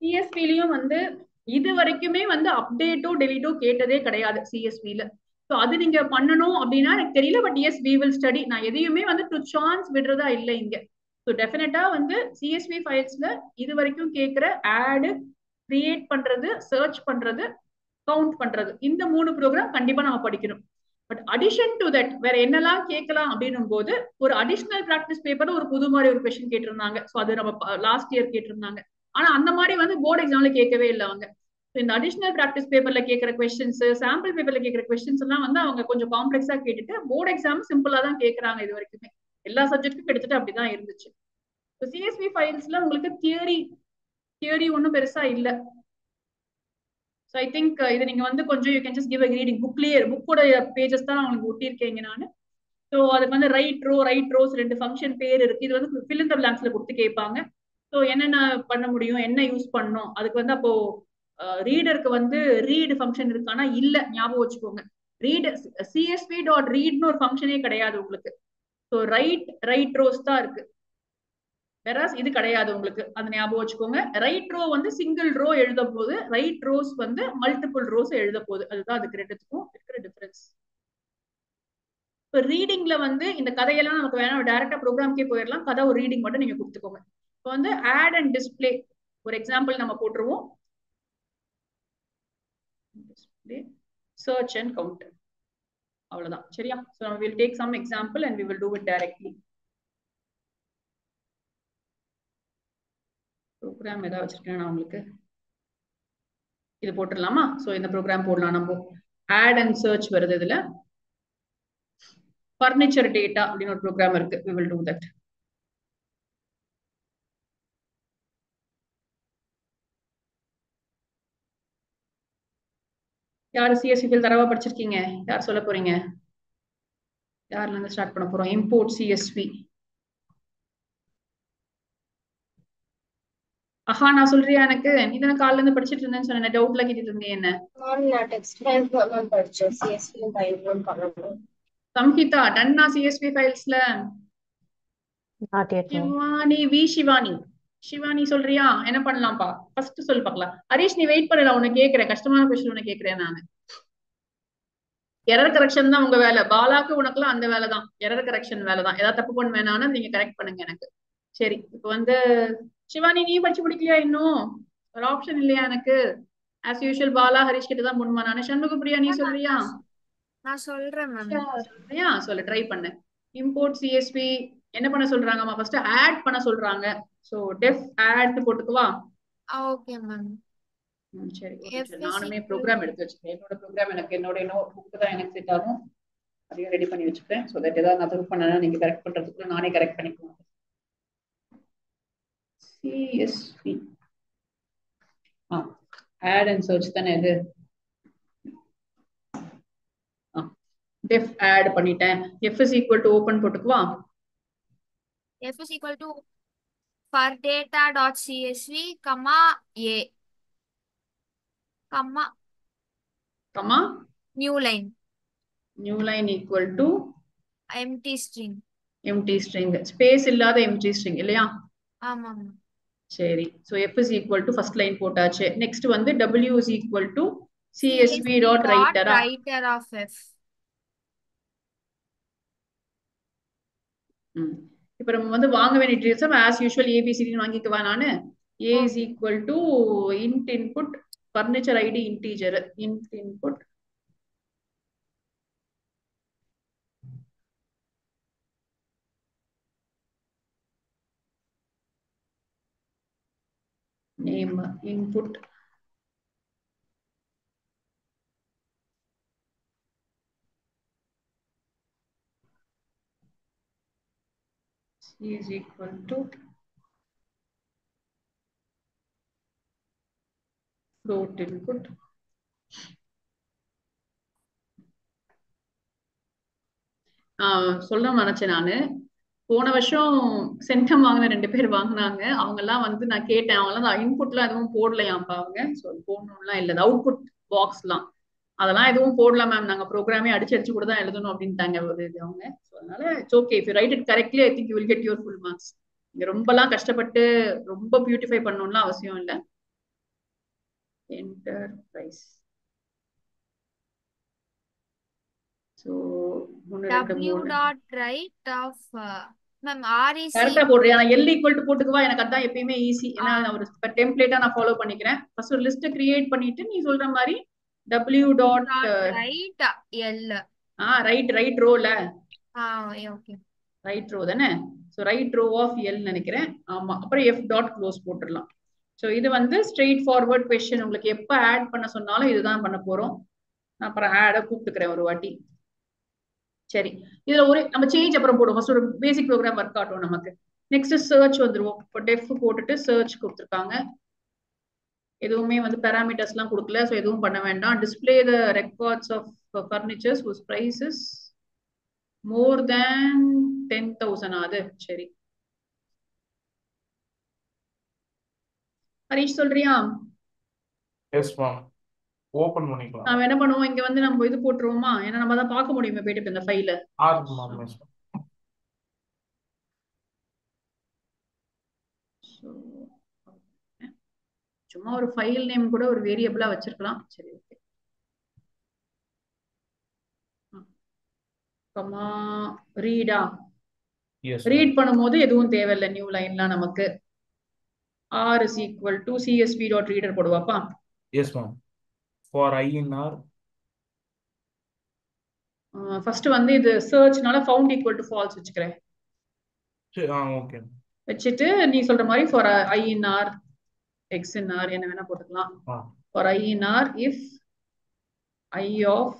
சிஎஸ்பிலையும் வந்து இது வரைக்குமே வந்து அப்டேட்டோ டெலிட்டோ கேட்டதே கிடையாது சிஎஸ்பில. ஸோ அது நீங்க பண்ணணும் அப்படின்னா எனக்கு தெரியல. But as we will study. நான் எதையுமே வந்து டு சான்ஸ் விடுறதா இல்லை இங்க. ஸோ டெஃபினட்டா வந்து சிஎஸ்வி ஃபைல்ஸ்ல இது வரைக்கும் கேட்கிற ஆடு கிரியேட் பண்றது, சர்ச் பண்றது, கவுண்ட் பண்றது, இந்த 3 ப்ரோக்ராம் கண்டிப்பா நம்ம படிக்கணும். பட் அடிஷன் டு தட் வேற என்னெல்லாம் கேட்கலாம் அப்படின்னும் போது ஒரு அடிஷனல் பிராக்டிஸ் பேப்பர் ஒரு புது மாதிரி ஒரு கொஸ்டின் கேட்டிருந்தாங்க. ஸோ அது நம்ம லாஸ்ட் இயர் கேட்டிருந்தாங்க. ஆனா அந்த மாதிரி வந்து போர்டு எக்ஸாம்ல கேட்கவே இல்லை அவங்க. இந்த அடிஷனல் பிராக்டிஸ் பேப்பர்ல கேட்கிற கொஸ்டின்ஸ், சாம்பிள் பேப்பர்ல கேட்கிற கொஸ்டின்ஸ் எல்லாம் வந்து அவங்க கொஞ்சம் காம்ப்ளெக்ஸா கேட்டுட்டு போர்டு எக்ஸாம் சிம்பிளா தான் கேட்கறாங்க இது வரைக்குமே. எல்லா சப்ஜெக்ட்டுக்கும் கிட்டத்தட்ட அப்படிதான் இருந்துச்சு. சிஎஸ்வி ஃபைல்ஸ்ல உங்களுக்கு தியரி ஒன்றும் பெருசா இல்லை. ஸோ ஐ திங்க் இது நீங்க வந்து கொஞ்சம் you can just give a reading புக்கோட பேஜஸ் தான் உங்களுக்கு ஒட்டியிருக்கீங்க நான். ஸோ அதுக்கு வந்து ரைட் ரோஸ் 2 ஃபங்க்ஷன் பேர் இருக்கு. இது வந்து ஃபில் இன் த பிளாங்க்ஸ்ல கொடுத்து கேட்பாங்க. ஸோ என்னென்ன பண்ண முடியும், என்ன யூஸ் பண்ணணும், அதுக்கு வந்து அப்போ ரீடருக்கு வந்து ரீட் ஃபங்க்ஷன் இருக்கானா இல்ல, ஞாபகம் வச்சுக்கோங்க. ரீட் சிஎஸ்பி டாட் ரீட்னு ஒரு ஃபங்க்ஷனே கிடையாது உங்களுக்கு. ஸோ ரைட் ரோஸ் தான் இருக்கு. வெராஸ் இது கிடையாது உங்களுக்கு, அது ஞாபகம் வச்சுக்கோங்க. ரைட் ரோ வந்து சிங்கிள் ரோ எழுத போது, ரைட் ரோஸ் வந்து மல்டிபிள் ரோஸ் எழுத போகுது. அதுதான் அதுக்கு ரெண்டுத்துக்கும் இருக்கிற டிஃபரன்ஸ். இப்போ ரீடிங்ல வந்து இந்த கதையெல்லாம் நமக்கு வேணாம், டைரக்டா ப்ரோக்ராம்கே போயிடலாம். கதை ஒரு ரீடிங் மட்டும் நீங்க கொடுத்துக்கோங்க. இப்போ வந்து ஆட் அண்ட் டிஸ்பிளே ஒரு எக்ஸாம்பிள் நம்ம போட்டுருவோம். சர்ச் அண்ட் கவுண்ட், அவ்வளவுதான். சரியா? So we will take some example and we will do it directly. Program ஏதாவது வச்சிருக்கேன் நான் உங்களுக்கு, இது போட்டுடலாமா? சோ இந்த ப்ரோக்ராம் போடலாம். நம்ம ஆட் அண்ட் சர்ச் வருது. இதுல ஃபர்னிச்சர் டேட்டா அப்படின்னு ஒரு ப்ரோக்ராம் இருக்கு. we will do that. யாரு சிஎஸ்வி தரவா படிச்சிருக்கீங்க? யார் சொல்ல போறீங்க? யார்ல இருந்து ஸ்டார்ட் பண்ண போறோம்? Import CSV. ஆஹா, நான் சொல்றியா? எனக்கு நீ தானே காலைல இருந்து படிச்சிட்டு இருந்தேன்னு சொன்ன, டவுட்ல கேட்டுட்டு இருந்தேன். என்ன சம்ஹிதா டன்னா சிஎஸ்வி ஃபைல்ஸ்ல? சிவானி சொல்றியா? என்ன பண்ணலாம்ப்பா? ஃபர்ஸ்ட் சொல்லு பார்க்கலாம். ஹரிஷ் நீ வெயிட் பண்ணல, உன்னை கேட்கிறேன். கஷ்டமான கொஸ்டின் உன்னை கேட்கிறேன் நானு. எரர் கரெக்ஷன் தான் உங்க வேலை. பாலாக்கு உனக்குலாம் அந்த வேலை தான், எரர் கரெக்ஷன் வேலை தான். ஏதாவது தப்பு பண்ண வேணாலும் நீங்க கரெக்ட் பண்ணுங்க எனக்கு. சரி, இப்போ வந்து சிவானி நீ படிச்சு முடிக்கலையா இன்னும்? ஒரு ஆப்ஷன் இல்லையா எனக்கு? ஆஸ் யூஷுவல் பாலா ஹரிஷ் கிட்ட தான் முன்மா. நானு சண்முக பிரியா நீ சொல்றியா? நான் சொல்றேன் மேம். சொல்றியா? சொல்லு, ட்ரை பண்ணு. இம்போர்ட் சிஎஸ்வி என்ன பண்ண சொல்றாங்கம்மா? ஃபர்ஸ்ட் ஆட் பண்ண சொல்றாங்க. சோ டெஃப் ஆட் போட்டுக்குவா. Okay ma'am. சரி, நானுமே ப்ரோக்ராம் எடுத்து வச்சுக்கிறேன். என்னோட ப்ரோக்ராம் எனக்கு என்னோட புக் தான் எனக்கு செட் ஆகும். அதையும் ரெடி பண்ணி வச்சுக்கிறேன். ஸோ தட் ஏதாவது நான் தப்பு பண்ணனா நீங்க கரெக்ட் பண்றதுக்குள்ள நானே கரெக்ட் பண்ணிக்குவேன். சிஎஸ்வி ஆட் அண்ட் சர்ச் தானே இது. def add பண்ணிட்டேன். f is equal to open போட்டுக்குவா. f is equal to for data.csv comma a comma new line equal to empty string space இல்லாத empty string இல்லையா? ஆமா. சரி, so f is equal to first line போட்டாச்சு. Next வந்து w is equal to csv.writer of f. இப்ப நம்ம வந்து வாங்க வேண்டிய டீடைல்ஸ் as usual abcd வாங்கிக்குவா. நானு a is equal to int input furniture id integer int input name input is equal to float input சொல்லணும்னு நினைச்சேன் நானு. போன வருஷம் சென்டம் வாங்கின 2 பேர் வாங்கினாங்க. அவங்க எல்லாம் வந்து நான் கேட்டேன். அவங்க எல்லாம் இன்புட்லாம் எதுவும் போடலையாம்ப்பா அவங்க. ஸோ போடணும்லாம் இல்லை. அவுட்புட் பாக்ஸ்லாம் அதெல்லாம் எதுவும் போடலாம் மேம், நாங்க ப்ரோக்ராமே அடிச்சு கூட தான் எழுதணும் அப்படின்ட்டாங்க ஒரு இது அவங்க. ஸோ அதனால it's okay. If you write it correctly I think you will get your full marks. இங்க ரொம்பலாம் கஷ்டப்பட்டு ரொம்ப பியூட்டிஃபை பண்ணணும்லாம் அவசியம் இல்லை. enter price. So W dot right of ma'am R is கரெக்டா போடுறேன். நான் L equal to போட்டுக்குவா, எனக்கு அதான் எப்பயுமே ஈஸி. ஏன்னா நான் ஒரு டெம்ப்ளேட்டா நான் ஃபாலோ பண்ணிக்கிறேன். ஃபர்ஸ்ட் ஒரு லிஸ்ட் கிரியேட் பண்ணிட்டு நீ சொல்ற மாதிரி W dot right L. Right ரோல. ஓகே. ரைட் ரோ தானே? So right row of L நினைக்கிறேன். ஆமா. அப்புறம் F டாட் க்ளோஸ் போட்டுடலாம். ஸோ இது வந்து ஸ்ட்ரெயிட் ஃபார்வர்ட் கொஸ்டின். உங்களுக்கு எப்ப ஆட் பண்ண சொன்னாலும் இதுதான் பண்ண போறோம். நான் அப்புறம் ஆட கூப்பிட்டுக்கிறேன் ஒரு வாட்டி. சரி, இதுல ஒரு நம்ம சேஞ்ச் அப்புறம் போடுவோம். ஃபர்ஸ்ட் ஒரு பேசிக் ப்ரோக்ராம் ஒர்க் ஆகட்டும் நமக்கு. நெக்ஸ்ட் சர்ச் வந்துருவோம். இப்போ டெஃப் போட்டுட்டு சர்ச் கொடுத்துருக்காங்க. எதுவுமே வந்து பேராமீட்டர்ஸ் எல்லாம் கொடுக்கல. ஸோ எதுவும் பண்ண வேண்டாம். Display the records of furnitures whose price is more than 10,000. அது சரி. ஹரிஷ் சொல்றியா? Yes ma'am. ஓபன் பண்ணிக்கலாம். நாம என்ன பண்ணுவோம், இங்க வந்து நம்ம இது போட்டுருவோமா? ஏன்னா நம்ம தான் பார்க்க முடியுமே போயிட்டு இந்த ஃபைல. சும்மா ஒரு ஃபைல் நேம் கூட ஒரு வேரியபிளா வச்சிருக்கலாம். சரி, ஓகே. கமா ரீடா? ரீட் பண்ணும்போது எதுவும் தேவையில்லை. நியூ லைன்லாம் நமக்கு R is equal to csv.reader போடுவாப்பா. Yes ma'am. For INR first வந்து இது சர்ச்னால ஃபவுண்ட் ஈக்குவல் டு ஃபால்ஸ் வச்சுக்கிறேன். ஓகே. வச்சிட்டு நீ சொல்ற மாதிரி ஃபார் INR XNR என்ன வேணா போட்டுக்கலாம். For INR if I of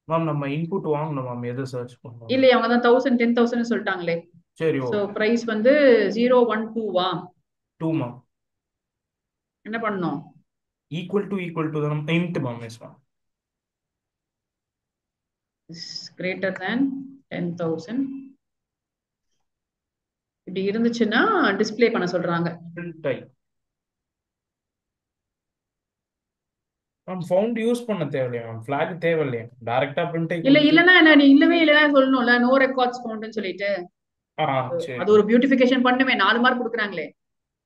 ma'am நம்ம இன்புட் வாங்கணும் மேம். எதை சர்ச் பண்ணனும்? இல்ல அவங்க தான் 1000 10,000 சொல்லிட்டாங்களே. சரி ஓகே. சோ பிரைஸ் வந்து 012 வா? 2 மேம். என்ன பண்ணனும்? ஈக்குவல் டு தான் int ma'am. Yes ma'am. is greater than 10,000. இப்படி இருந்துச்சுன்னா டிஸ்ப்ளே பண்ண சொல்றாங்க. print type ma'am. Found use பண்ண தேவையில்லையா மேம்? ஃபிளாக் தேவையில்லையா? டைரக்டா பிரிண்ட் இல்ல இல்லனா நீ இல்லவே இல்லனா சொல்லணும்ல, நோ ரெக்கார்ட்ஸ் ஃபவுண்ட்னு சொல்லிட்டு. அது ஒரு பியூட்டிஃபிகேஷன் பண்ணுமே. 4 மார்க் கொடுக்குறாங்களே.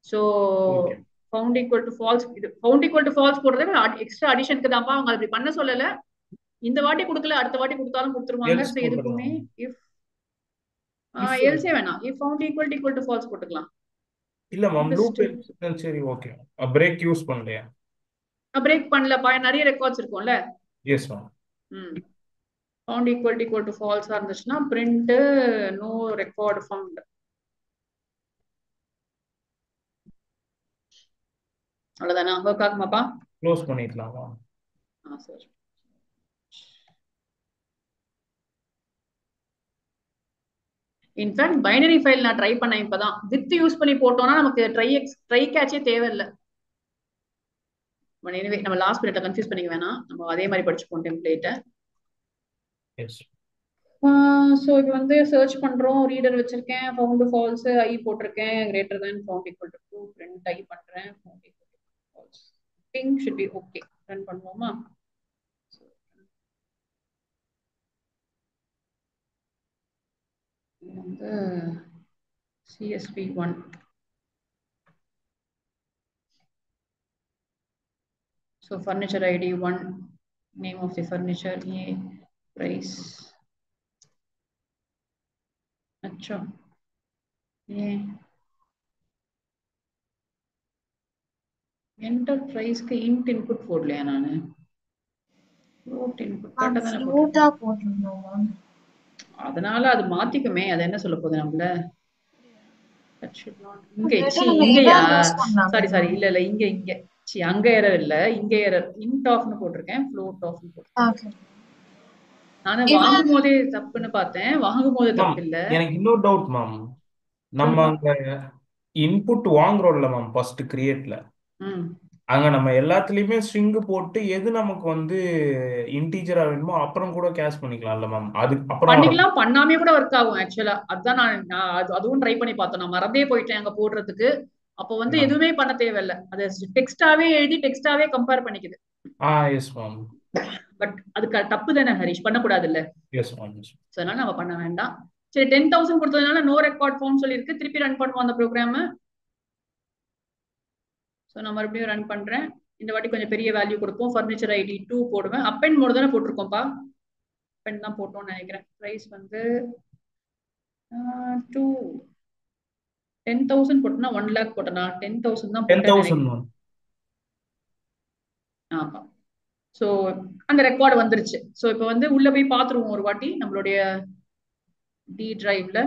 So found equal to false. இது ஃபவுண்ட் ஈக்குவல் டு ஃபால்ஸ் போடுறதே எக்ஸ்ட்ரா அடிஷனுக்கு தான்ப்பா. அவங்க அப்படி பண்ண சொல்லல. இந்த வாட்டி கொடுக்கல, அடுத்த வாட்டி கொடுத்தாலும் கொடுத்துருவாங்க. சோ எதுக்குமே இஃப் எல்ஸே வேணாம். If found equal to false போட்டுக்கலாம். இல்ல மேம் லூப். சரி ஓகே. பிரேக் யூஸ் பண்ணலையா? பிரேக் பண்ணலப்பா. நிறைய ரெக்கார்ட்ஸ் இருக்கும்ல. Yes ma'am. Found equal to ஃபால்ஸா இருந்துச்சுன்னா பிரிண்ட் நோ ரெக்கார்ட் ஃபவுண்ட். அவ்வளவுதானா? ஒர்க் ஆகுமாப்பா? க்ளோஸ் பண்ணிடலாமா? சரி. இன்ஃபேக்ட் பைனரி ஃபைல் நான் ட்ரை பண்ணேன் இப்பதான். வித் யூஸ் பண்ணி போட்டோம்னா நமக்கு ட்ரை கேட்சே தேவையில்லை. எனிவே நம்ம லாஸ்ட் பீரியட்ல கன்ஃபியூஸ் பண்ணிக்க வேணாம். நம்ம அதே மாதிரி படிச்சுப்போம் டெம்ப்ளேட்டை. எஸ். சோ இப்போ வந்து சர்ச் பண்றோம். ரீடர் வச்சிருக்கேன். ஃபவுண்ட் ஃபால்ஸ் ஐ போட்டிருக்கேன். Greater than found equal to 2 print ஐ பண்றேன். Found equal to false. Think should be okay. Run பண்ணுவோமா? வந்து CSV1 so furniture ID 1, name of the furniture A, price. अच्छा ये enter price के int input போடல நானு. float input கரெக்ட்டா தான போட்டேன். அதனால அது மாத்திக்குமே. அது என்ன சொல்ல போகுது நம்மள? இங்கயா? சாரி இல்ல இங்க அங்க எரர் இல்ல, இங்க எரர். int ஆஃப்னு போட்டிருக்கேன், float ஆஃப்னு போட்டிருக்கேன். நானே வாங்கும் போதே தப்புன்னு பார்த்தேன். வாங்கும் போது தப்பு இல்ல. எனக்கு இன்னொரு டவுட் மேம். நம்ம அங்க இன்புட் வாங்குறோம்ல மேம் ஃபர்ஸ்ட் கிரியேட்ல. அங்க நம்ம எல்லாத்துலயுமே ஸ்ட்ரிங் போட்டு எது நமக்கு வந்து இன்டிஜரா வேணுமோ அப்புறம் கூட கேஷ் பண்ணிக்கலாம்ல மேம்? அது அப்புறம் பண்ணிக்கலாம். பண்ணாமே கூட ஒர்க் ஆகும் ஆக்சுவலா. அதான் நான் அதுவும் ட்ரை பண்ணி பார்த்தேன். நான் மறந்தே போயிட்டேன் அங்க போடுறதுக்கு. அப்போ வந்து எதுவுமே பண்ண தேவையில்ல. அது டெக்ஸ்டாவே எழுதி டெக்ஸ்டாவே கம்பேர் பண்ணிக்குது. Yes ma'am. பட் அதுக்கு தப்பு தானே ஹரிஷ்? பண்ணக்கூடாது இல்ல? Yes ma'am. சோ அதனால நம்ம பண்ண வேண்டாம். சரி 10,000 கொடுத்ததுனால நோ ரெக்கார்ட் ஃபவுண்ட் சொல்லிருக்கு. திருப்பி ரன் பண்ணுவோம் அந்த ப்ரோக்ராம். சோ நான் மறுபடியும் ரன் பண்றேன். இந்த வாட்டி கொஞ்சம் பெரிய வேல்யூ கொடுப்போம். ஃபர்னிச்சர் ஐடி 2 போடுவேன். அப் அண்ட் மோட் தானே போட்டிருக்கோம்ப்பா, அப் அண்ட் தான் போட்டோம்னு நினைக்கிறேன். ப்ரைஸ் வந்து 10,000 போட்டோம்னா 1 lakh போட்டோம்னா 10,000 தான் போட்டேன்னு 10,000 நினைக்கிறேன். மேம். ஆமா. ஸோ அந்த ரெக்கார்டு வந்துருச்சு. ஸோ இப்போ வந்து உள்ள போய் பார்த்துருவோம் ஒரு வாட்டி நம்மளுடைய டி டிரைவ்ல.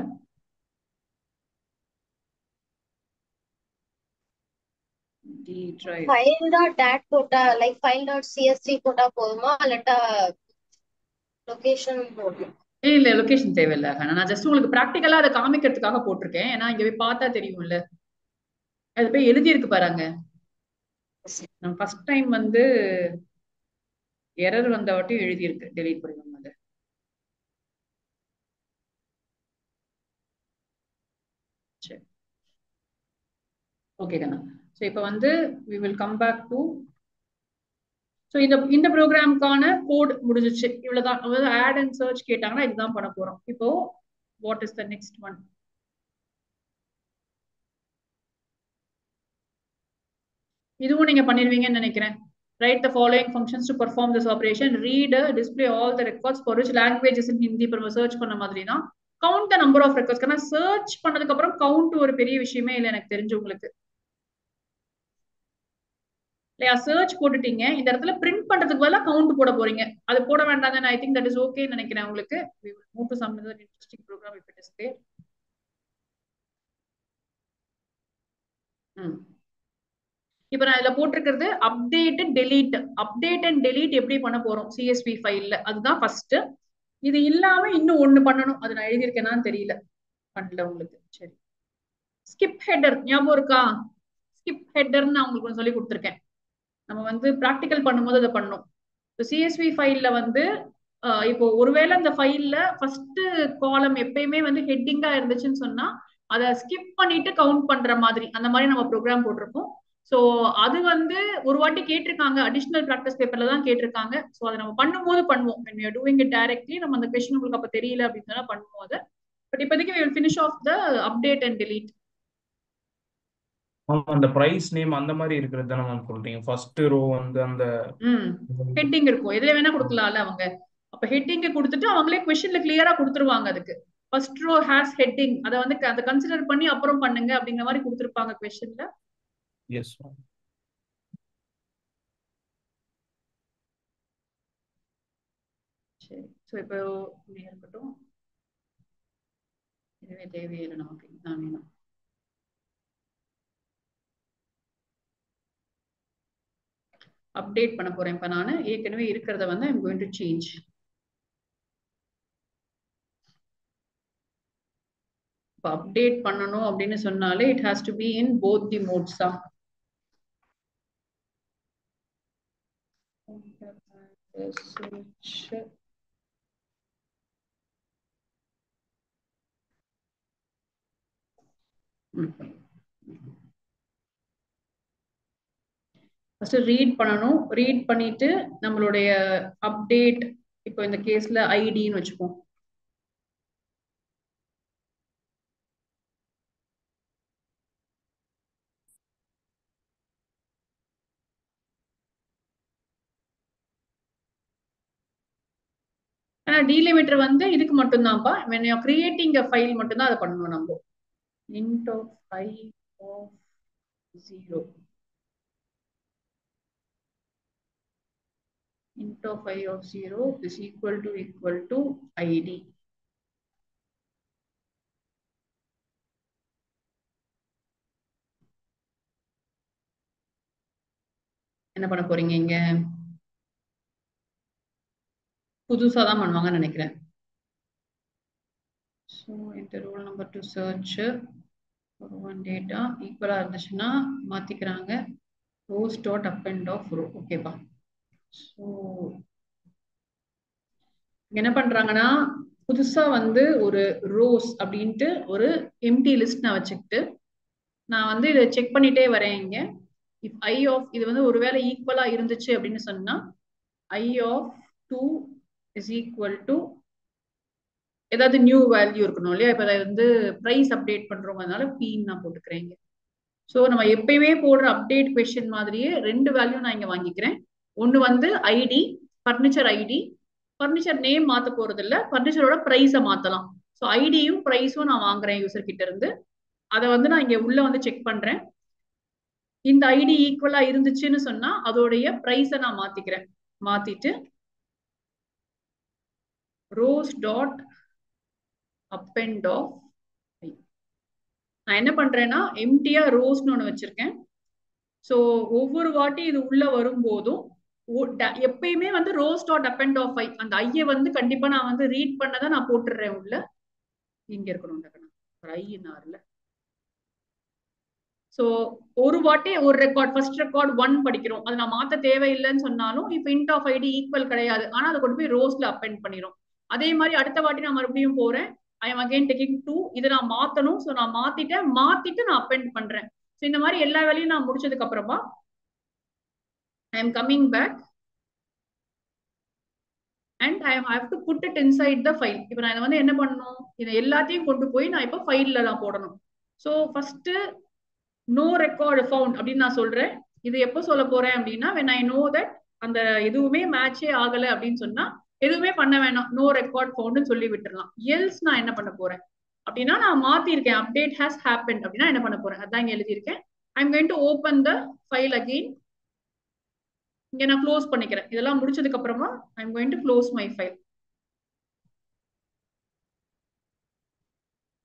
டி டிரைவ் file.dat போட்டா லைக் file.csv போட்டா போதுமா இல்லட்டா லொகேஷன் போடணும்? இல்ல லொகேஷன் தேவையில்ல. நான் ஜஸ்ட் உங்களுக்கு ப்ராக்டிக்கலா அதை காமிக்கிறதுக்காக போட்டிருக்கேன். ஏன்னா இங்க போய் பார்த்தா தெரியும்ல, அது போய் எழுதி இருக்கு பாருங்க. நம்ம ஃபர்ஸ்ட் டைம் வந்து எரர் வந்த வாட்டி எழுதி இருக்கு, டெலீட் பண்ணுவோம் அதை. சரி, ஓகே கண்ணா. ஸோ இப்போ வந்து we will come back to, so இந்த ப்ரோக்ராமுக்கான கோட் முடிஞ்சிச்சு. இவ்வளவுதான். ஆட் அண்ட் சர்ச் கேட்டாங்கன்னா இதுதான் பண்ண போறோம். இப்போ what is the next one? இதுவும் நீங்க பண்ணிருவீங்கன்னு நினைக்கிறேன். Write the following functions to perform this operation. Read, display all the records for which language is in Hindi. இப்போ சர்ச் பண்ண மாதிரி தான். Count the number of records. ஏன்னா சர்ச் பண்ணதுக்கு அப்புறம் கவுண்ட் ஒரு பெரிய விஷயமே இல்லை எனக்கு தெரிஞ்சு உங்களுக்கு. இல்லையா, சர்ச் போட்டுட்டீங்க, இந்த இடத்துல பிரிண்ட் பண்றதுக்கு பதிலா கவுண்ட் போட போறீங்க. அது போட வேண்டாம் தானே? I think that is okay நினைக்கிறேன் உங்களுக்கு. We will move to some other interesting program if it is there. இப்போ நான் இதுல போட்டிருக்கிறது update delete. Update and delete எப்படி பண்ண போறோம் சிஎஸ்வி ஃபைல்ல, அதுதான் ஃபர்ஸ்ட். இது இல்லாம இன்னும் ஒண்ணு பண்ணணும், அது நான் எழுதியிருக்கேனான்னு தெரியல, பண்ணல உங்களுக்கு. சரி, ஸ்கிப் ஹெட்டர் ஞாபகம் இருக்கா? ஸ்கிப் ஹெட்டர் நான் உங்களுக்கு சொல்லி கொடுத்துருக்கேன். நம்ம வந்து ப்ராக்டிக்கல் பண்ணும்போது அதை பண்ணோம். சிஎஸ்வி ஃபைல்ல வந்து இப்போ ஒருவேளை அந்த ஃபைல்ல ஃபர்ஸ்ட் காலம் எப்பயுமே வந்து ஹெட்டிங்கா இருந்துச்சுன்னு சொன்னா அதை ஸ்கிப் பண்ணிட்டு கவுண்ட் பண்ற மாதிரி அந்த மாதிரி நம்ம ப்ரோக்ராம் போட்டிருக்கோம். ஸோ அது வந்து ஒரு வாட்டி கேட்டிருக்காங்க, அடிஷனல் ப்ராக்டிஸ் பேப்பர்ல தான் கேட்டிருக்காங்க. ஸோ அதை நம்ம பண்ணும்போது பண்ணுவோம். when we are doing it directly, நம்ம அந்த கொஸ்டின் உங்களுக்கு அப்ப தெரியல அப்படின்னு சொன்னா பண்ணுவோம் அதை. பட் இப்போதைக்கு we will finish off the update and delete. அந்த பிரைஸ் நேம் அந்த மாதிரி இருக்கிறது தானே மேம் சொல்றீங்க? ஃபர்ஸ்ட் ரோ வந்து அந்த ஹெட்டிங் இருக்கும், எதுல வேணா கொடுக்கலாம்ல அவங்க. அப்ப ஹெட்டிங் கொடுத்துட்டு அவங்களே கொஸ்டின்ல கிளியரா கொடுத்துருவாங்க. அதுக்கு ஃபர்ஸ்ட் ரோ ஹேஸ் ஹெட்டிங், அதை வந்து அதை கன்சிடர் பண்ணி அப்புறம் பண்ணுங்க அப்படிங்கிற மாதிரி கொடுத்துருப்பாங்க கொஸ்டின்ல. Yes ma'am. சரி, ஸோ இப்போ இருக்கட்டும், இதுவே தேவையில்லை நமக்கு, இதுதான் வேணும். அப்டேட் பண்ண போறேன் இப்ப நான். ஏற்கனவே இருக்கிறத வந்து ஐம் கோயிங் டு சேஞ்ச். இப்போ அப்டேட் பண்ணணும் அப்படின்னு சொன்னாலே it has to be in both the modes தான். ஃபர்ஸ்ட் ரீட் பண்ணணும். ரீட் பண்ணிட்டு நம்மளுடைய அப்டேட், இப்போ இந்த கேஸ்ல ஐடின்னு வச்சுப்போம். ஆனா டீலிமிட்டர் வந்து இதுக்கு மட்டும்தான்ப்பா. when you are creating a file மட்டும்தான் அதை பண்ணணும் நம்ம. int of I of 0, int of I of 0 is equal to ID. என்ன பண்ண போறீங்க? இங்க புதுசா தான் பண்ணுவாங்கன்னு நினைக்கிறேன். So enter roll number to search for one data ஈக்குவலா இருந்துச்சுன்னா மாத்திக்கிறாங்க. rows dot append of row. ஓகேப்பா. ஸோ என்ன பண்றாங்கன்னா புதுசா வந்து ஒரு ரோஸ் அப்படின்ட்டு ஒரு எம்டி லிஸ்ட் நான் வச்சுக்கிட்டு நான் வந்து இதை செக் பண்ணிட்டே வரேன். இங்க இஃப் ஐ ஆஃப் இது வந்து ஒருவேளை ஈக்குவலா இருந்துச்சு அப்படின்னு சொன்னா ஐ ஆஃப் 2 இஸ் ஈக்குவல் டு ஏதாவது நியூ வேல்யூ இருக்கணும் இல்லையா? இப்ப வந்து பிரைஸ் அப்டேட் பண்றோம், அதனால பீன்னு நான் போட்டுக்கிறேன். ஸோ நம்ம எப்பயுமே போடுற அப்டேட் கொஸ்டின் மாதிரியே 2 வேல்யூ நான் இங்க வாங்கிக்கிறேன். ஒன்னு வந்து ID, furniture ID, furniture name மாத்த போறது இல்ல, பர்னிச்சரோட பிரைஸை மாத்தலாம். ஸோ ஐடியும் பிரைஸும் நான் வாங்குறேன் யூசர் கிட்ட இருந்து. அதை வந்து நான் இங்க உள்ள வந்து செக் பண்றேன். இந்த ஐடி ஈக்குவலா இருந்துச்சுன்னு சொன்னா அதோடைய பிரைஸை நான் மாத்திக்கிறேன். மாத்திட்டு ரோஸ் டாட் அப்பெண்ட் ஆஃப் நான் என்ன பண்றேன்னா எம்டியா ரோஸ்னு ஒன்று வச்சிருக்கேன். ஸோ ஒவ்வொரு வாட்டி இது உள்ள வரும்போதும் எப்பயுமே வந்து ரோஸ் டாட் அப்பெண்ட் ஆஃப் ஐ அந்த ஐயை வந்து கண்டிப்பா நான் வந்து ரீட் பண்ணதான் நான் போட்டுடுறேன் உள்ள. இங்க இருக்கணும் ஐனார்ல. ஸோ ஒரு வாட்டி ஒரு ரெக்கார்ட் ஃபர்ஸ்ட் ரெக்கார்ட் 1 படிக்கிறோம். அது நான் மாத்த தேவையில்லைன்னு சொன்னாலும் இப்போ இன்ட் ஆஃப் ஐடி ஈக்குவல் கிடையாது, ஆனா அதை கொண்டு போய் ரோஸ்ல அப்பெண்ட் பண்ணிடும். அதே மாதிரி அடுத்த வாட்டி நான் மறுபடியும் போறேன். I am again taking 2. இதை நான் மாத்தணும். ஸோ நான் மாத்திட்டு நான் அப்பெண்ட் பண்றேன். ஸோ இந்த மாதிரி எல்லா வேலையும் நான் முடிச்சதுக்கு அப்புறமா I am coming back and I have to put it inside the file. இப்போ நான் இதை வந்து என்ன பண்ணணும், இதை எல்லாத்தையும் கொண்டு போய் நான் இப்போ ஃபைல்ல நான் போடணும். So first no record found அப்படின்னு நான் சொல்றேன். இது எப்போ சொல்ல போறேன் அப்படின்னா when I know that அந்த எதுவுமே மேட்சே ஆகல அப்படின்னு சொன்னா எதுவுமே பண்ண வேணாம், நோ ரெக்கார்ட் ஃபவுண்ட்னு சொல்லி விட்டுறலாம். எல்ஸ் நான் என்ன பண்ண போறேன் அப்படின்னா நான் மாத்திருக்கேன் அப்டேட் ஹாஸ் ஹேப்பன் அப்படின்னா என்ன பண்ண போறேன் அதான் இங்க எழுதியிருக்கேன். I am going to open the file again. இங்க நான் க்ளோஸ் பண்ணிக்கிறேன். இதெல்லாம் முடிச்சதுக்கு அப்புறமா I am going to close my file.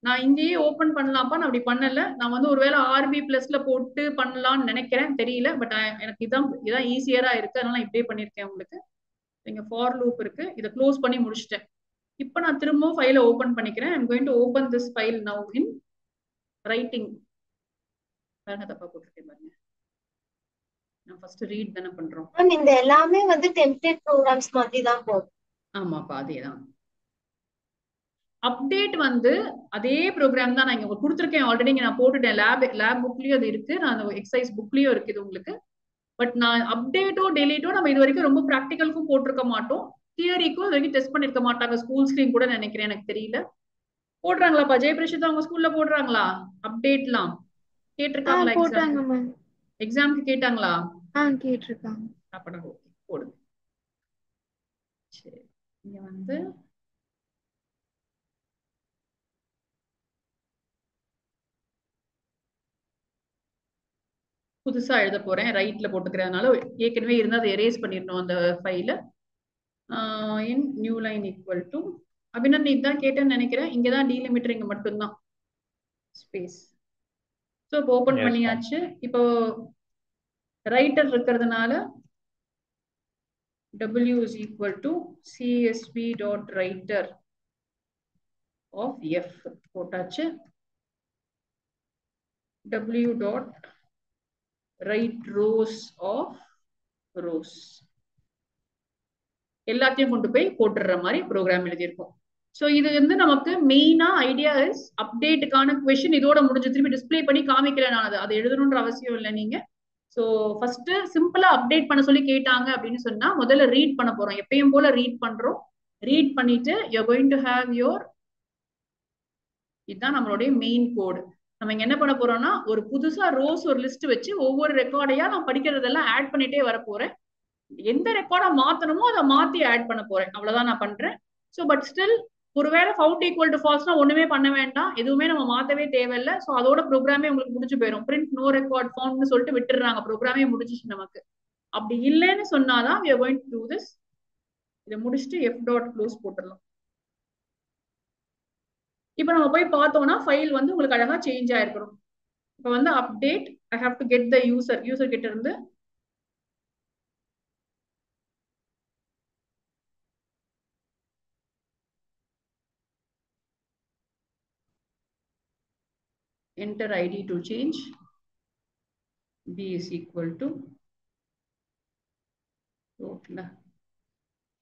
நான் இங்கேயே ஓபன் பண்ணலாம்ப்பா, நான் அப்படி பண்ணல. நான் வந்து ஒருவேளை ஆர்பி பிளஸ்ல போட்டு பண்ணலாம்னு நினைக்கிறேன், தெரியல. பட் எனக்கு இதான் ஈஸியரா இருக்கு, அதனால நான் இப்படியே பண்ணிருக்கேன். உங்களுக்கு இங்க ஃபார் லூப் இருக்கு, இதை க்ளோஸ் பண்ணி முடிச்சிட்டேன். இப்போ நான் திரும்பவும் ஃபைலை ஓபன் பண்ணிக்கிறேன். I'm going to open this file now in writing. பாருங்க தப்பா போட்டுருக்கேன் பாருங்க. நான் ஃபர்ஸ்ட் ரீட் தானே பண்றோம். இந்த எல்லாமே வந்து டெம்ப்ளேட் ப்ரோக்ராம்ஸ் மாதிரி தான் போகும். ஆமாப்பா அதேதான். அப்டேட் வந்து அதே ப்ரோக்ராம் தான் நான் இங்க கொடுத்துருக்கேன் ஆல்ரெடி. இங்க நான் போட்டுட்டேன். லேப் புக்லயும் அது இருக்கு, நான் அந்த எக்ஸசைஸ் புக்லயும் இருக்குது உங்களுக்கு. பட் நான் அப்டேட்டோ டெலீட்டோ நம்ம இது வரைக்கும் ரொம்ப ப்ராக்டிகலுக்கும் போட்டிருக்க மாட்டோம், தியரிக்கும் இது வரைக்கும் டெஸ்ட் பண்ணிருக்க மாட்டாங்க. ஸ்கூல்ஸ்லயும் கூட நினைக்கிறேன், எனக்கு தெரியல. போடுறாங்களாப்பா ஜெயபிரஷிதா அவங்க ஸ்கூல்ல போடுறாங்களா அப்டேட்லாம்? கேட்டிருக்காங்களா? எக்ஸாம்க்கு கேட்டாங்களா? கேட்டிருக்காங்க. அப்பனா ஓகே போடுங்க. சரி இங்க வந்து புதுசா எழுத போறேன், ரைட்ல போட்டுக்கிறதுனால ஏற்கனவே இருந்தா அதை எரேஸ் பண்ணிடணும் அந்த ஃபைல. இன் நியூ லைன் ஈக்குவல் டு அப்படின்னா நீ தான் கேட்டேன்னு நினைக்கிறேன். இங்கதான் டீலிமிட்டர் இங்க மட்டும்தான் ஸ்பேஸ். ஸோ இப்போ ஓபன் பண்ணியாச்சு. இப்போ ரைட்டர் இருக்கிறதுனால w is equal to csv.writer of f போட்டாச்சு. w dot write rows of rows எல்லாத்தையும் கொண்டு போய் போட்டுற மாதிரி ப்ரோக்ராம் எழுதியிருக்கோம். ஸோ இது வந்து நமக்கு மெயினா ஐடியா இஸ் அப்டேட்டுக்கான கொஸ்டின் இதோட முடிஞ்சு. திருப்பி டிஸ்பிளே பண்ணி காமிக்கல நான் அதை எழுதணுன்ற அவசியம் இல்லை நீங்க. ஸோ ஃபர்ஸ்ட் சிம்பிளா அப்டேட் பண்ண சொல்லி கேட்டாங்க அப்படின்னு சொன்னா முதல்ல ரீட் பண்ண போறோம். எப்பயும் போல ரீட் பண்றோம். ரீட் பண்ணிட்டு you're going to have your இதுதான் நம்மளுடைய மெயின் கோடு. நம்ம இங்க என்ன பண்ண போறோம்னா ஒரு புதுசா ரோஸ் ஒரு லிஸ்ட் வச்சு ஒவ்வொரு ரெக்கார்டையா நான் படிக்கிறதெல்லாம் ஆட் பண்ணிட்டே வர போறேன். எந்த ரெக்கார்டா மாத்தணுமோ அதை மாத்தி ஆட் பண்ண போறேன், அவ்வளவுதான் நான் பண்றேன். ஸோ பட் ஸ்டில் ஒருவேளை ஃபவுண்ட் ஈக்குவல் டு ஃபால்ஸ்னா ஒண்ணுமே பண்ண வேண்டாம், எதுவுமே நம்ம மாத்தவே தேவையில்லை. ஸோ அதோட ப்ரோக்ராமே உங்களுக்கு முடிச்சு போயிடும். பிரிண்ட் நோ ரெக்கார்ட் ஃபவுண்ட்னு சொல்லிட்டு விட்டுறாங்க, ப்ரோக்ராமே முடிஞ்சிச்சு நமக்கு. அப்படி இல்லைன்னு சொன்னாதான் we are going to do this. இதை முடிச்சுட்டு f டாட் க்ளோஸ் போட்டுடலாம். இப்போ நம்ம போய் பார்த்தோம்னா ஃபைல் வந்து உங்களுக்கு அழகா சேஞ்ச் ஆயிருக்கணும். இப்போ வந்து update I have to get the user கிட்ட இருந்து enter id to change. b is equal to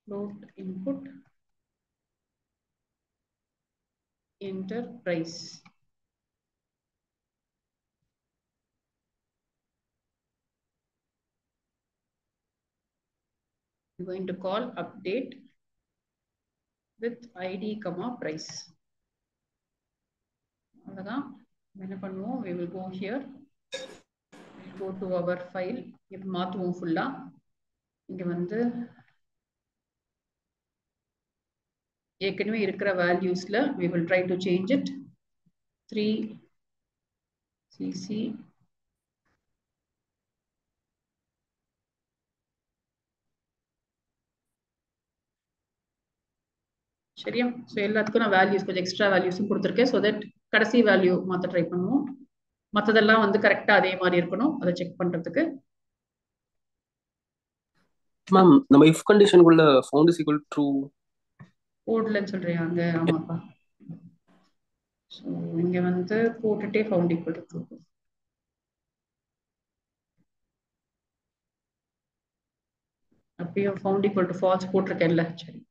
float input enter price. I'm going to call update with id comma price. அவ்வளவுதான். என்ன பண்ணுவோம், we will go here go to our file. இப்போ மாத்துவோம் ஃபுல்லா. இங்க வந்து ஏற்கனவே இருக்கிற வேல்யூஸ்ல we will try to change it. 3 cc சரியா? ஸோ எல்லாத்துக்கும் நான் வேல்யூஸ் கொஞ்சம் எக்ஸ்ட்ரா வேல்யூஸும் கொடுத்துருக்கேன். ஸோ தட் கடைசி வேல்யூ மாற்ற ட்ரை பண்ணுவோம். மற்றதெல்லாம் வந்து கரெக்டாக அதே மாதிரி இருக்கணும், அதை செக் பண்ணுறதுக்கு. மேம் நம்ம இஃப் கண்டிஷனுக்குள்ள ஃபவுண்ட் இஸ் ஈக்குவல் ட்ரூ போடலன்னு சொல்றியாங்க? ஆமாப்பா. ஸோ இங்க வந்து போட்டுட்டே ஃபவுண்ட் ஈக்குவல் டு ட்ரூ. அப்பயும் ஃபவுண்ட் ஈக்குவல் டு ஃபால்ஸ் போட்டிருக்கேன்ல. சரி,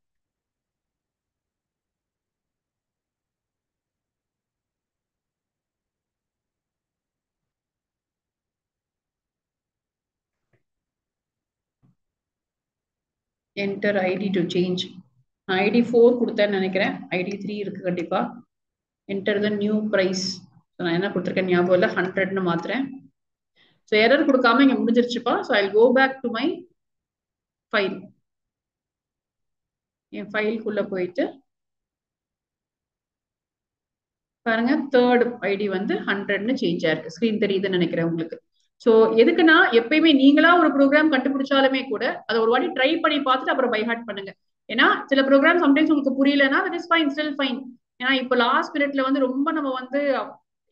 enter id to change. id 4 கொடுத்தேன்னு நினைக்கிறேன். id 3 இருக்கு கண்டிப்பா. enter the new price. நான் என்ன கொடுத்துருக்கேன் ஞாபகம் இல்லை, 100ன்னு மாத்துறேன். ஸோ எரர் கொடுக்காம இங்க முடிஞ்சிருச்சுப்பா. So I go back to my file. என் ஃபைலுக்குள்ள போயிட்டு பாருங்க, தேர்ட் ஐடி வந்து 100ன்னு சேஞ்ச் ஆயிருக்கு. ஸ்கிரீன் தெரியுதுன்னு நினைக்கிறேன் உங்களுக்கு. ஸோ எதுக்குன்னா, எப்பயுமே நீங்களா ஒரு ப்ரோக்ராம் கண்டுபிடிச்சாலுமே கூட அதை ஒரு வாட்டி ட்ரை பண்ணி பார்த்துட்டு அப்புறம் பை ஹார்ட் பண்ணுங்க. ஏன்னா சில ப்ரோக்ராம் சம்டைம்ஸ் உங்களுக்கு புரியலன்னா that is fine, still fine. ஏன்னா இப்போ லாஸ்ட் மினிட்ல வந்து ரொம்ப நம்ம வந்து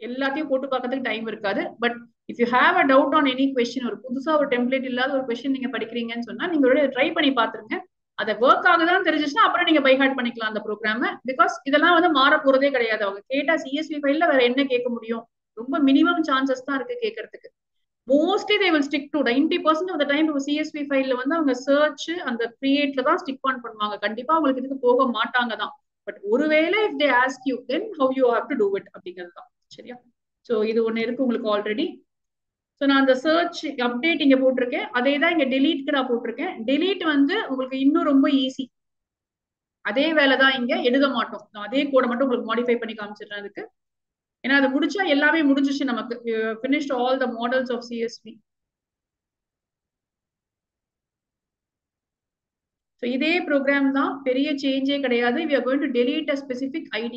எல்லாத்தையும் போட்டு பார்க்கறதுக்கு டைம் இருக்காது. But if you have a doubt on any question, ஒரு புதுசா ஒரு டெம்ப்ளேட் இல்லாத ஒரு கொஸ்டின் நீங்க படிக்கிறீங்கன்னு சொன்னா நீங்க ட்ரை பண்ணி பாத்துருங்க. அதை ஒர்க் ஆகுதான் தெரிஞ்சிச்சுன்னா அப்புறம் நீங்க பை ஹார்ட் பண்ணிக்கலாம் அந்த ப்ரோக்ராம. பிகாஸ் இதெல்லாம் வந்து மாற போறதே கிடையாது. அவங்க கேட்டா சிஎஸ்வி ஃபைல்ல வேற என்ன கேட்க முடியும்? ரொம்ப மினிமம் சான்சஸ் தான் இருக்கு கேட்கறதுக்கு. Mostly they will stick to 90% of the time CSV ஃபைல்ல வந்து அவங்க சர்ச் அந்த கிரியேட்ல தான் ஸ்டிக் ஆன் பண்ணுவாங்க. கண்டிப்பா அவங்களுக்கு இதுக்கு போக மாட்டாங்க தான். பட் ஒருவேளை if they ask you then how you have to do it அப்படிங்கிறது தான். சரியா? ஸோ இது ஒன்று இருக்கு உங்களுக்கு ஆல்ரெடி. ஸோ நான் அந்த சர்ச் அப்டேட் இங்க போட்டிருக்கேன். அதே தான் இங்க டெலீட்க்கு நான் போட்டிருக்கேன். டெலீட் வந்து உங்களுக்கு இன்னும் ரொம்ப ஈஸி. அதே வேலை தான் இங்க எழுத மாட்டோம். நான் அதே கோடை மட்டும் உங்களுக்கு மாடிஃபை பண்ணி காமிச்சிடுறேன் அதுக்கு. ஏன்னா அது முடிச்சா எல்லாமே முடிஞ்சிச்சு நமக்கு. finished all the models of CSV. So இதே ப்ரோக்ராம் தான், பெரிய சேஞ்சே கிடையாது. we are going to delete a specific ID.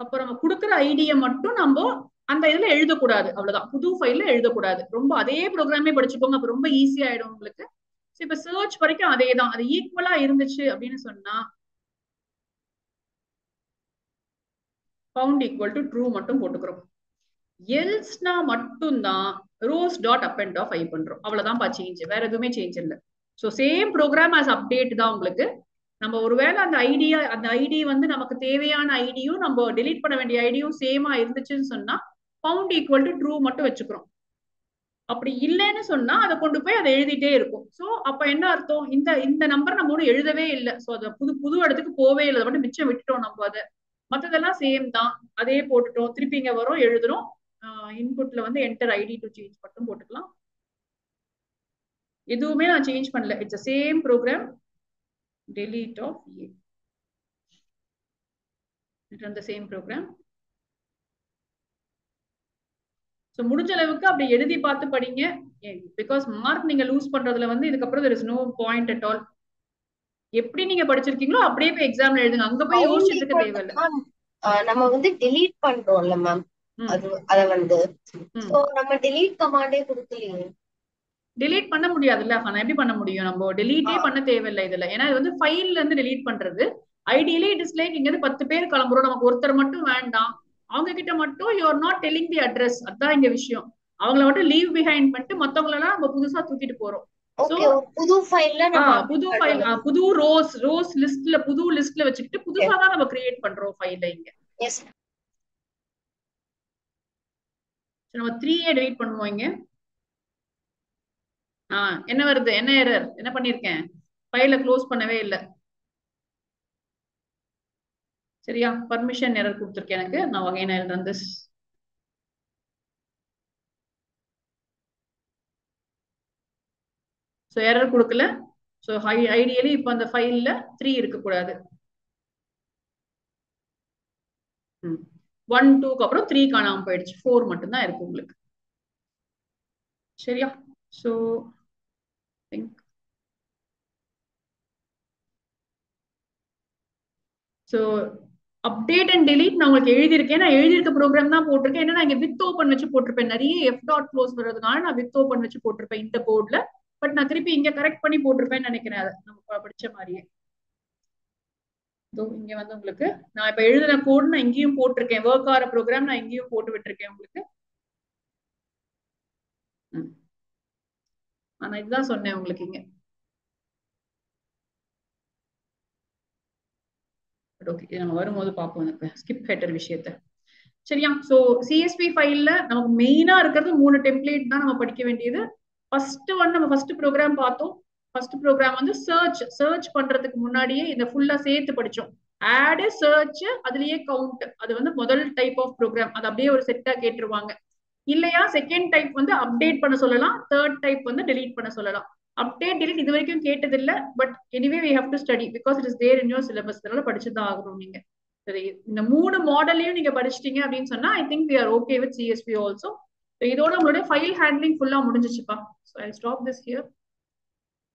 அப்போ நம்ம கொடுக்குற ஐடியை மட்டும் நம்ம அந்த இதுல எழுதக்கூடாது, அவ்வளவுதான். புது ஃபைல்ல எழுதக்கூடாது. ரொம்ப அதே ப்ரோக்ராமே படிச்சுக்கோங்க, அப்ப ரொம்ப ஈஸி ஆயிடும் உங்களுக்கு. இப்ப சர்ச் வரைக்கும் அதே தான். அது ஈக்குவலா இருந்துச்சு அப்படின்னு சொன்னா ஃபவுண்ட் ஈக்குவல் டு ட்ரூ மட்டும் போட்டுக்கிறோம். எல்ஸ்னா மட்டும்தான் rows dot append of ஐ பண்றோம். அவ்வளவுதான்ப்பா சேஞ்ச், வேற எதுவுமே சேஞ்ச் இல்லை. So same program as update தான் உங்களுக்கு. நம்ம ஒருவேளை அந்த ஐடி வந்து நமக்கு தேவையான ஐடியும் நம்ம டெலீட் பண்ண வேண்டிய ஐடியும் சேமா இருந்துச்சுன்னு சொன்னா ஃபவுண்ட் ஈக்குவல் டு ட்ரூ மட்டும் வச்சுக்கிறோம். அப்படி இல்லைன்னு சொன்னா அதை கொண்டு போய் அதை எழுதிட்டே இருக்கும். ஸோ அப்ப என்ன அர்த்தம்? இந்த நம்பர் நம்ம ஒன்றும் எழுதவே இல்லை. ஸோ அதை புது இடத்துக்கு போவே இல்லை, அதை மட்டும் மிச்சம் விட்டுட்டோம் நம்ம. அதை மற்றதெல்லாம் சேம் தான், அதே போட்டுட்டோம். திருப்பி இங்க வரும், எழுதுறோம். இன்புட்ல வந்து என்டர் ஐடி டு சேஞ்ச் மட்டும் போட்டுக்கலாம். எதுவுமே நான் சேஞ்ச் பண்ணல. It's same program. delete of A. Return the same program. So முடிஞ்ச அளவுக்கு அப்படி எழுதி பார்த்து படிங்க. பிகாஸ் மார்க் நீங்க லூஸ் பண்றதுல வந்து இதுக்கப்புறம் there is no point at all. எப்படி நீங்க படிச்சிருக்கீங்களோ அப்படியே போய் எக்ஸாம்ல எழுதுங்க. அங்க போய் யோசிச்சுட்டு இருக்க தேவையில்லை. நம்ம வந்து delete பண்றோம்ல மேம், அத வந்து சோ நம்ம delete கமாண்டே கொடுக்கலையே. delete பண்ண முடியாதுல்ல. ஆனா எப்படி பண்ண முடியும்? நம்ம delete பண்ண தேவையில்லை இதுல. ஏன்னா இது வந்து ஃபைல்ல இருந்து delete பண்றது. ஐடியலி இட் இஸ் லைக் இங்க 10 பேர் கிளம்புறோம், நமக்கு ஒருத்தர் மட்டும் வேண்டாம். அவங்க கிட்ட மட்டும் you are not telling the address. அதான் இங்க விஷயம். அவங்கள மட்டும் லீவ் பிஹைண்ட் பண்ணிட்டு மத்தவங்கள எல்லாம் நம்ம புதுசா தூக்கிட்டு போறோம். புது ஃபைல்ல நம்ம புது ஃபைல், புது ரோஸ் லிஸ்ட்ல, புது லிஸ்ட்ல வச்சுக்கிட்டு புதுசா தான் நம்ம கிரியேட் பண்றோம் ஃபைல்ல இங்க. எஸ். நம்ம 3A delete பண்ணுவோம் இங்க. என்ன வருது? என்ன எரர்? என்ன பண்ணிருக்கேன்? ஃபைல க்ளோஸ் பண்ணவே இல்லை. சரியா? பர்மிஷன் எரர் கொடுத்துருக்கேன் எனக்கு. நான் again I'll run this. So error கொடுக்கல. ஸோ ஐடியலி இப்போ அந்த ஃபைல்ல 3 இருக்கக்கூடாது. 1 2க்கு அப்புறம் 3 காணாம போயிடுச்சு, 4 மட்டும் தான் இருக்கு உங்களுக்கு. சரியா? So think so update and delete நான் உங்களுக்கு எழுதியிருக்கேன். நான் எழுதியிருக்க ப்ரோக்ராம் தான் போட்டிருக்கேன். ஏன்னா நான் இங்க வித் ஓப்பன் வச்சு போட்டிருப்பேன். நிறைய f.close வர்றதுனால நான் வித் ஓப்பன் வச்சு போட்டிருப்பேன் இந்த போர்ட்ல. பட் நான் திருப்பி இங்க கரெக்ட் பண்ணி போட்டிருப்பேன்னு நினைக்கிறேன். அதை நம்ம படிச்ச மாதிரியே இங்க வந்து உங்களுக்கு நான் இப்ப எழுதின கோட் நான் இங்கேயும் போட்டிருக்கேன். ஒர்க் ஆற ப்ரோக்ராம் நான் இங்கேயும் போட்டு விட்டுருக்கேன் உங்களுக்கு. ஆனா இதுதான் சொன்னேன் உங்களுக்கு இங்க. ஓகே, நம்ம வரும்போது பார்ப்போம் ஸ்கிப் ஹெட்டர் விஷயத்த. சரியா? சோ சிஎஸ்பி ஃபைல்ல நமக்கு மெயினா இருக்கிறது 3 டெம்ப்ளேட் தான் நம்ம படிக்க வேண்டியது. ஃபர்ஸ்ட் ஒன் நம்ம ஃபர்ஸ்ட் ப்ரோக்ராம் பார்த்தோம். ஃபர்ஸ்ட் ப்ரோக்ராம் வந்து சர்ச் பண்றதுக்கு முன்னாடியே இந்த ஃபுல்லா சேர்த்து படிச்சோம். ஆட், சர்ச், அதுலயே கவுண்ட். அது வந்து முதல் டைப் ஆஃப் ப்ரோக்ராம். அது அப்படியே ஒரு செட்டா கேட்டுருவாங்க. இல்லையா செகண்ட் டைப் வந்து அப்டேட் பண்ண சொல்லலாம், தேர்ட் டைப் வந்து டெலீட் பண்ண சொல்லலாம். அப்டேட் டெலீட் இது வரைக்கும் கேட்டது இல்ல, but anyway we have to study because it is there in your syllabus. அதனால படிச்சுதான் ஆகணும் நீங்க. சரி, இந்த 3 மாடலையும் நீங்க படிச்சிட்டீங்க அப்படின்னு சொன்னா I think we are okay with CSV also. இதோட உங்களுடைய ஃபைல் ஹேண்ட்லிங் ஃபுல்லா முடிஞ்சிச்சுப்பா. So I'll stop this here.